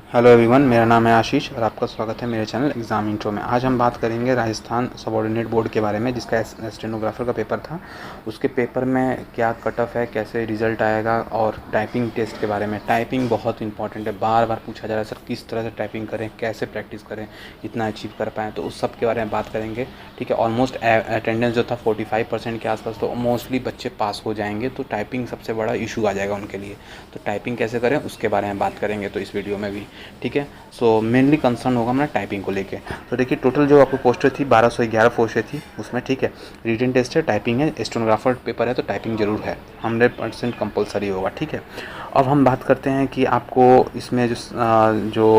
Hello everyone, मेरा नाम है आशीष और आपका स्वागत है मेरे चैनल एग्ज़ाम इंट्रो में। आज हम बात करेंगे राजस्थान सबॉर्डिनेट बोर्ड के बारे में, जिसका स्टेनोग्राफर का पेपर था। उसके पेपर में क्या कट ऑफ है, कैसे रिज़ल्ट आएगा और टाइपिंग टेस्ट के बारे में। टाइपिंग बहुत इंपॉर्टेंट है, बार बार पूछा जा रहा है सर किस तरह से टाइपिंग करें, कैसे प्रैक्टिस करें, इतना अचीव कर पाएँ, तो उस सब के बारे में बात करेंगे। ठीक है, ऑलमोस्ट अटेंडेंस जो था 45% के आसपास, तो मोस्टली बच्चे पास हो जाएंगे। तो टाइपिंग सबसे बड़ा इशू आ जाएगा उनके लिए। तो टाइपिंग कैसे करें उसके बारे में बात करेंगे तो इस वीडियो में भी। ठीक है, सो मेनली कंसर्न होगा हमारा टाइपिंग को लेके। तो देखिए, टोटल जो आपको पोस्टें थी 1211 पोस्टें थी उसमें। ठीक है, रिटन टेस्ट है, टाइपिंग है, स्टेनोग्राफर पेपर है, तो टाइपिंग जरूर है, 100% कंपलसरी होगा। ठीक है, अब हम बात करते हैं कि आपको इसमें जो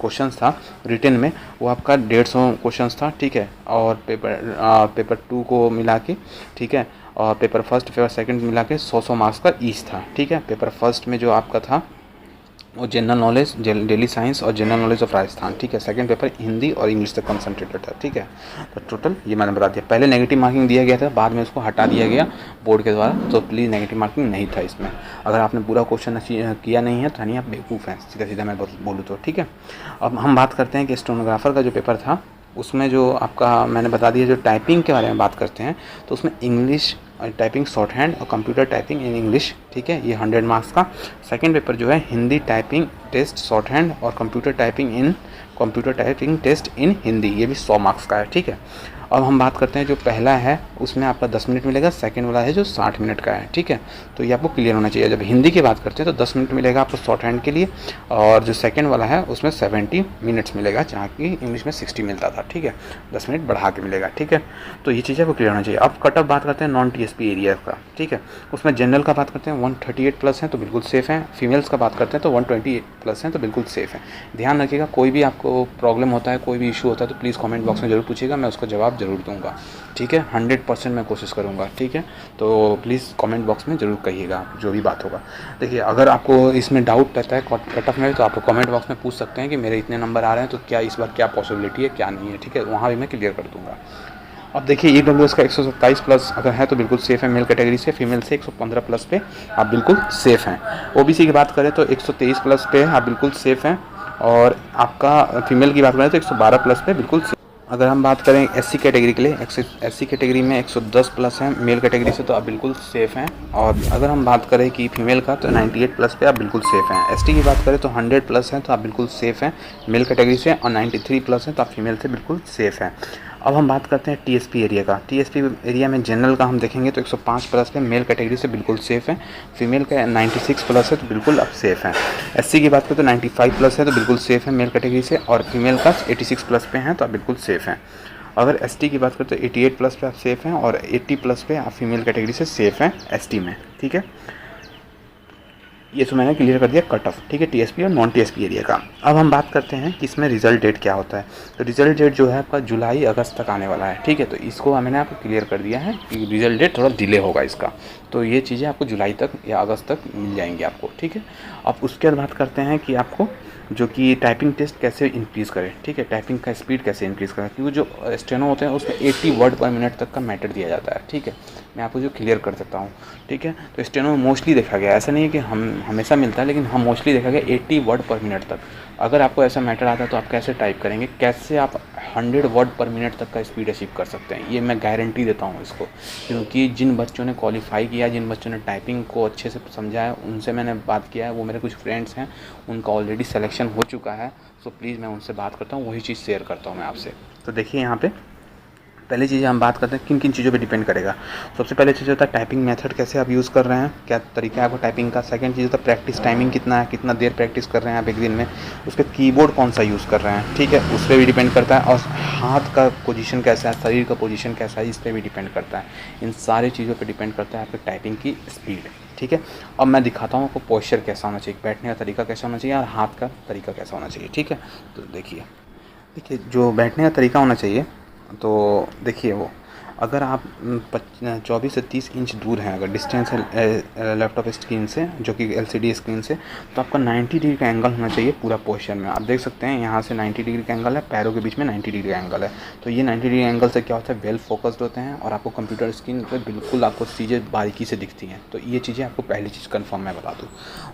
क्वेश्चंस था रिटन में, वो आपका 150 क्वेश्चंस था। ठीक है, और पेपर 2 को मिला के, ठीक है, और पेपर फर्स्ट पेपर सेकंड मिला के 100 मार्क्स का ईच था। ठीक है, पेपर फर्स्ट में जो आपका था वो जनरल नॉलेज, डेली साइंस और जनरल नॉलेज ऑफ राजस्थान। ठीक है, सेकंड पेपर हिंदी और इंग्लिश से कंसंट्रेटेड था। ठीक है, तो टोटल ये मैंने बता दिया। पहले नेगेटिव मार्किंग दिया गया था, बाद में उसको हटा दिया गया बोर्ड के द्वारा, तो प्लीज़ नेगेटिव मार्किंग नहीं था इसमें। अगर आपने पूरा क्वेश्चन किया नहीं है तो नहीं, आप बेवकूफ़ हैं, सीधा सीधा मैं बोलूँ तो। ठीक है, अब हम बात करते हैं कि स्टेनोग्राफर का जो पेपर था उसमें जो आपका मैंने बता दिया। जो टाइपिंग के बारे में बात करते हैं तो उसमें इंग्लिश टाइपिंग शॉर्ट हैंड और कंप्यूटर टाइपिंग इन इंग्लिश, ठीक है, ये 100 मार्क्स का। सेकंड पेपर जो है Hindi typing test shorthand और computer typing test in Hindi, ये भी 100 मार्क्स का है। ठीक है, अब हम बात करते हैं जो पहला है उसमें आपका 10 मिनट मिलेगा, सेकंड वाला है जो 60 मिनट का है। ठीक है, तो ये आपको क्लियर होना चाहिए। जब हिंदी की बात करते हैं तो 10 मिनट मिलेगा आपको शॉर्ट हैंड के लिए, और जो सेकंड वाला है उसमें 70 मिनट्स मिलेगा, जहाँ की इंग्लिश में 60 मिलता था। ठीक है, 10 मिनट बढ़ा के मिलेगा। ठीक है, तो ये चीज़ें आपको क्लियर होना चाहिए। अब कट ऑफ बात करते हैं नॉन टीएसपी एरिया का। ठीक है, उसमें जनरल का बात करते हैं 138 प्लस है तो बिल्कुल सेफ़ है। फीमेल्स का बात करते हैं तो 128 प्लस है तो बिल्कुल सेफ़ है। ध्यान रखिएगा, कोई भी आपको प्रॉब्लम होता है, कोई भी इशू होता है तो प्लीज़ कमेंट बॉक्स में ज़रूर पूछिएगा, मैं उसका जवाब ज़रूर दूंगा। ठीक है, 100% मैं कोशिश करूंगा। ठीक है, तो प्लीज़ कमेंट बॉक्स में ज़रूर कहिएगा जो भी बात होगा। देखिए, अगर आपको इसमें डाउट रहता है कट ऑफ में, तो आप कमेंट बॉक्स में पूछ सकते हैं कि मेरे इतने नंबर आ रहे हैं तो क्या इस बार क्या पॉसिबिलिटी है, क्या नहीं है। ठीक है, वहाँ भी मैं क्लियर कर दूँगा। अब देखिए, EWS का 127 प्लस अगर है तो बिल्कुल सेफ़ है मेल कैटेगरी से। फीमेल से 115 प्लस पे आप बिल्कुल सेफ़ हैं। OBC की बात करें तो 123 प्लस पे आप बिल्कुल सेफ़ हैं, और आपका फीमेल की बात करें तो 112 प्लस पे बिल्कुल। अगर हम बात करें SC कैटेगरी के लिए, SC कैटेगरी में 110 प्लस है मेल कैटेगरी से, तो आप बिल्कुल सेफ़ हैं। और अगर हम बात करें कि फीमेल का तो 98 प्लस पे आप बिल्कुल सेफ़ हैं। ST की बात करें तो 100 प्लस है तो आप बिल्कुल सेफ़ हैं मेल कैटेगरी से, और 93 प्लस है तो आप फीमेल से बिल्कुल सेफ़ हैं। अब हम बात करते हैं TSP एरिया का। TSP एरिया में जनरल का हम देखेंगे तो 105 प्लस पे मेल कैटेगरी से बिल्कुल सेफ़ है। फीमेल का 96 प्लस है तो बिल्कुल आप सेफ़ हैं। SC की बात करें तो 95 प्लस है तो बिल्कुल सेफ़ है मेल कैटेगरी से, और फीमेल का 86 प्लस पे हैं तो आप बिल्कुल सेफ़ हैं। अगर ST की बात करें तो 88 प्लस पे आप सेफ़ हैं, और 80 प्लस पे आप फीमेल कैटेगरी से सेफ़ हैं ST में। ठीक है, ये तो मैंने क्लियर कर दिया कट ऑफ। ठीक है, TSP और नॉन TSP एरिया का। अब हम बात करते हैं कि इसमें रिजल्ट डेट क्या होता है। तो रिजल्ट डेट जो है आपका जुलाई अगस्त तक आने वाला है। ठीक है, तो इसको मैंने आपको क्लियर कर दिया है कि रिजल्ट डेट थोड़ा डिले होगा इसका, तो ये चीज़ें आपको जुलाई तक या अगस्त तक मिल जाएंगी आपको। ठीक है, अब उसके बाद बात करते हैं कि आपको जो कि टाइपिंग टेस्ट कैसे इंक्रीज़ करें। ठीक है, टाइपिंग का स्पीड कैसे इंक्रीज़ करें, क्योंकि जो स्टेनो होते हैं उसमें 80 वर्ड पर मिनट तक का मैटर दिया जाता है। ठीक है, मैं आपको जो क्लियर कर सकता हूँ। ठीक है, तो स्टेनो में मोस्टली देखा गया, ऐसा नहीं है कि हम हमेशा मिलता है, लेकिन हम मोस्टली देखा गया 80 वर्ड पर मिनट तक। अगर आपको ऐसा मैटर आता है तो आप कैसे टाइप करेंगे, कैसे आप 100 वर्ड पर मिनट तक का स्पीड अचीव कर सकते हैं, ये मैं गारंटी देता हूँ इसको। क्योंकि जिन बच्चों ने क्वालिफाई किया, जिन बच्चों ने टाइपिंग को अच्छे से समझा है, उनसे मैंने बात किया है, वो मेरे कुछ फ्रेंड्स हैं, उनका ऑलरेडी सिलेक्शन हो चुका है। सो प्लीज़ मैं उनसे बात करता हूँ, वही चीज़ शेयर करता हूँ मैं आपसे। तो देखिए, यहाँ पे पहली चीज़ हम बात करते हैं किन किन चीज़ों पे डिपेंड करेगा। सबसे पहले चीज़ होता है टाइपिंग मेथड, कैसे आप यूज़ कर रहे हैं, क्या तरीका है आपको टाइपिंग का। सेकंड चीज़ होता है प्रैक्टिस टाइमिंग कितना है, कितना देर प्रैक्टिस कर रहे हैं आप एक दिन में। उसके कीबोर्ड कौन सा यूज़ कर रहे हैं, ठीक है, उस पर भी डिपेंड करता है। और हाथ का पोजीशन कैसा है, शरीर का पोजीशन कैसा है, इस पर भी डिपेंड करता है। इन सारी चीज़ों पर डिपेंड करता है आपकी टाइपिंग की स्पीड। ठीक है, अब मैं दिखाता हूँ आपको पोस्चर कैसा होना चाहिए, बैठने का तरीका कैसा होना चाहिए, और हाथ का तरीका कैसा होना चाहिए। ठीक है, तो देखिए जो बैठने का तरीका होना चाहिए, तो देखिए वो अगर आप 24 से 30 इंच दूर हैं, अगर डिस्टेंस है लैपटॉप स्क्रीन से, जो कि एलसीडी स्क्रीन से, तो आपका 90 डिग्री का एंगल होना चाहिए पूरा पोस्चर में। आप देख सकते हैं यहाँ से 90 डिग्री का एंगल है, पैरों के बीच में 90 डिग्री का एंगल है। तो ये 90 डिग्री एंगल से क्या होता है, वेल फोकस्ड होते हैं और आपको कंप्यूटर स्क्रीन पर बिल्कुल आपको चीज़ें बारीकी से दिखती हैं। तो ये चीज़ें आपको पहली चीज़ कन्फर्म मैं बता दूँ।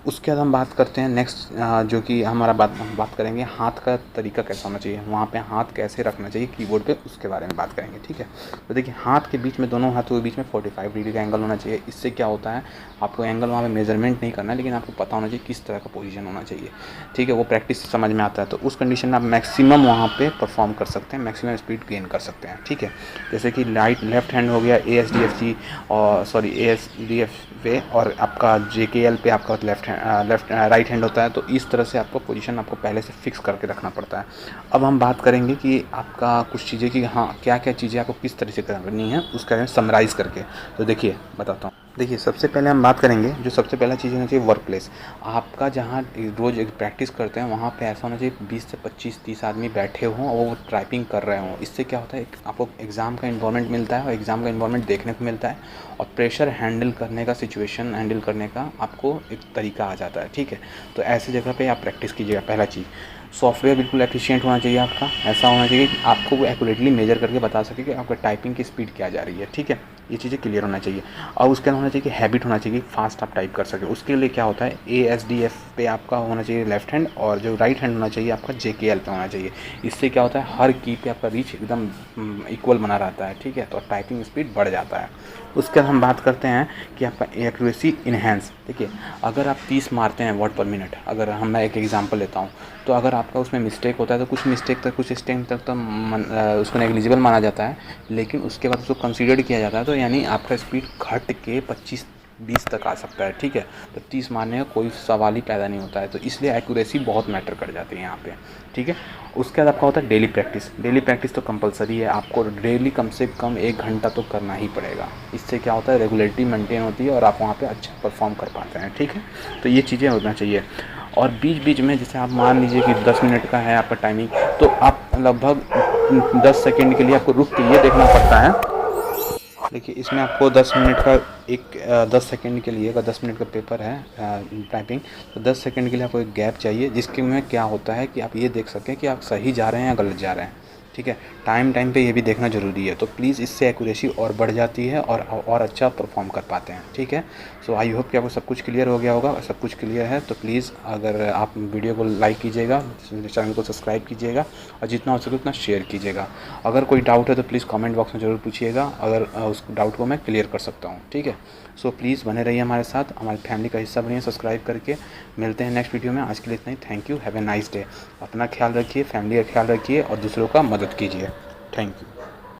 उसके बाद हम बात करते हैं नेक्स्ट, जो कि हमारा बात करेंगे हाथ का तरीका कैसा होना चाहिए, वहाँ पे हाथ कैसे रखना चाहिए कीबोर्ड पे, उसके बारे में बात करेंगे। ठीक है, तो देखिए हाथ के बीच में, दोनों हाथों के बीच में 45 डिग्री का एंगल होना चाहिए। इससे क्या होता है, आपको एंगल वहाँ पे मेजरमेंट नहीं करना है, लेकिन आपको पता होना चाहिए किस तरह का पोजीशन होना चाहिए। ठीक है, वो प्रैक्टिस से समझ में आता है। तो उस कंडीशन में आप मैक्सिमम वहाँ पे परफॉर्म कर सकते हैं, मैक्सिमम स्पीड गेन कर सकते हैं। ठीक है, जैसे कि लेफ्ट हैंड हो गया ASDFG और ASDF पे, और आपका JKL पे आपका राइट हैंड होता है। तो इस तरह से आपको पोजीशन आपको पहले से फिक्स करके रखना पड़ता है। अब हम बात करेंगे कि आपका कुछ चीज़ें कि हाँ क्या क्या चीज़ें आपको किस तरह से करनी है, उसका मैं समराइज़ करके तो देखिए बताता हूँ। देखिए सबसे पहले हम बात करेंगे, जो सबसे पहला चीज़ होना चाहिए वर्क प्लेस। आपका जहाँ रोज़ प्रैक्टिस करते हैं वहाँ पे ऐसा होना चाहिए 20 से 25-30 आदमी बैठे हों और वो टाइपिंग कर रहे हों। इससे क्या होता है, आपको एग्ज़ाम का इन्वायरमेंट मिलता है और एग्ज़ाम का इन्वायरमेंट देखने को मिलता है, और प्रेशर हैंडल करने का, सिचुएशन हैंडल करने का आपको एक तरीका आ जाता है। ठीक है, तो ऐसी जगह पे आप प्रैक्टिस कीजिएगा। पहला चीज़, सॉफ्टवेयर बिल्कुल एफिशिएंट होना चाहिए आपका, ऐसा होना चाहिए कि आपको वो एक्यूरेटली मेजर करके बता सके कि आपका टाइपिंग की स्पीड क्या जा रही है। ठीक है, ये चीज़ें क्लियर होना चाहिए। और उसके अंदर होना चाहिए कि हैबिट होना चाहिए, फास्ट आप टाइप कर सके। उसके लिए क्या होता है, ASDF पे आपका होना चाहिए लेफ्ट हैंड, और जो राइट हैंड होना चाहिए आपका JKL पे होना चाहिए। इससे क्या होता है, हर की पे आपका रीच एकदम इक्वल बना रहता है। ठीक है, तो टाइपिंग स्पीड बढ़ जाता है। उसके बाद हम बात करते हैं कि आपका एक्यूरेसी इन्हेंस। देखिए अगर आप 30 मारते हैं वर्ड पर मिनट, अगर मैं एक एग्जांपल लेता हूँ, तो अगर आपका उसमें मिस्टेक होता है तो कुछ मिस्टेक तक, कुछ स्टेप तक तो उसको नेग्लिजिबल माना जाता है, लेकिन उसके बाद उसको कंसीडर किया जाता है। तो यानी आपका स्पीड घट के 25-20 तक आ सकता है। ठीक है, तो 30 मारने का कोई सवाल ही पैदा नहीं होता है। तो इसलिए एक्यूरेसी बहुत मैटर कर जाती है यहाँ पे। ठीक है, उसके बाद आपका होता है डेली प्रैक्टिस। डेली प्रैक्टिस तो कंपलसरी है, आपको डेली कम से कम 1 घंटा तो करना ही पड़ेगा। इससे क्या होता है, रेगुलरिटी मेंटेन होती है और आप वहाँ पे अच्छा परफॉर्म कर पाते हैं। ठीक है, तो ये चीज़ें होना चाहिए। और बीच बीच में जैसे आप मान लीजिए कि 10 मिनट का है आपका टाइमिंग, तो आप लगभग 10 सेकेंड के लिए आपको रुक के ये देखना पड़ता है। देखिए इसमें आपको 10 मिनट का 10 सेकंड के लिए, अगर 10 मिनट का पेपर है टाइपिंग, तो 10 सेकंड के लिए आपको एक गैप चाहिए, जिसके में क्या होता है कि आप ये देख सकें कि आप सही जा रहे हैं या गलत जा रहे हैं। ठीक है, टाइम पे ये भी देखना ज़रूरी है। तो प्लीज़ इससे एक्यूरेसी और बढ़ जाती है और अच्छा परफॉर्म कर पाते हैं। ठीक है, सो आई होप कि आपको सब कुछ क्लियर हो गया होगा। सब कुछ क्लियर है तो प्लीज़ अगर आप वीडियो को लाइक कीजिएगा, चैनल को सब्सक्राइब कीजिएगा, और जितना हो सके उतना शेयर कीजिएगा। अगर कोई डाउट है तो प्लीज़ कमेंट बॉक्स में ज़रूर पूछिएगा, अगर उस डाउट को मैं क्लियर कर सकता हूँ। ठीक है, सो प्लीज़ बने रहिए हमारे साथ, हमारी फैमिली का हिस्सा बनिए सब्सक्राइब करके। मिलते हैं नेक्स्ट वीडियो में, आज के लिए इतना ही। Thank you, have a nice day. अपना ख्याल रखिए, फैमिली का ख्याल रखिए और दूसरों का मदद कीजिए। Thank you.